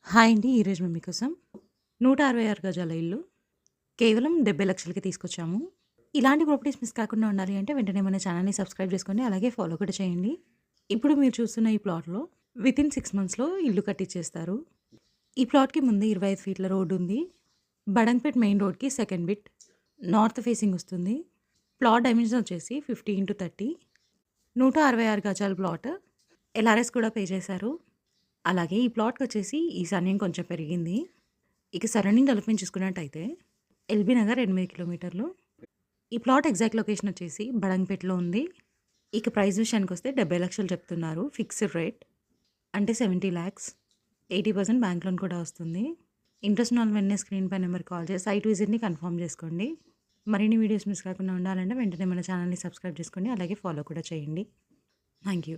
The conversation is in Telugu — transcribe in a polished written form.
హాయ్ అండి. ఈరోజు మేము మీకోసం 166 గజాల ఇల్లు కేవలం 70,00,000కి తీసుకొచ్చాము. ఇలాంటి ప్రాపర్టీస్ మిస్ కాకుండా ఉండాలి అంటే వెంటనే మన ఛానల్‌ని సబ్స్క్రైబ్ చేసుకోండి. అలాగే ఫాలో కూడా చేయండి. ఇప్పుడు మీరు చూస్తున్న ఈ ప్లాట్‌లో వితిన్ 6 మంత్స్‌లో ఇల్లు కట్టిచ్చేస్తారు. ఈ ప్లాట్‌కి ముందు 25 ఫీట్ల రోడ్ ఉంది. బడంగ్‌పేట్ మెయిన్ రోడ్‌కి సెకండ్ బిట్ నార్త్ ఫేసింగ్ వస్తుంది. ప్లాట్ డైమెన్షన్ వచ్చేసి 50x30 166 గజాల ప్లాట్. ఎల్ఆర్ఎస్ కూడా పే చేశారు. అలాగే ఈ ప్లాట్‌కొచ్చేసి ఈశాన్యం కొంచెం పెరిగింది. ఇక సరౌండింగ్ డెవలప్‌మెంట్ చూసుకున్నట్టయితే ఎల్బీ నగర్ 8 కిలోమీటర్లు. ఈ ప్లాట్ ఎగ్జాక్ట్ లొకేషన్ వచ్చేసి బడంగ్‌పేట్‌లో ఉంది. ఇక ప్రైస్ విషయానికొస్తే 70,00,000 చెప్తున్నారు. ఫిక్స్డ్ రేట్ అంటే 70,00,000. 80% బ్యాంక్ లోన్ కూడా వస్తుంది. ఇంట్రెస్ట్ ఉన్న వాళ్ళు వెంటనే స్క్రీన్ పై నెంబర్‌కి కాల్ చేసి సైట్ విజిట్‌ని కన్ఫర్మ్ చేసుకోండి. మరిన్ని వీడియోస్ మిస్ కాకుండా ఉండాలంటే వెంటనే మన ఛానల్‌ని సబ్స్క్రైబ్ చేసుకోండి. అలాగే ఫాలో కూడా చేయండి. Thank you.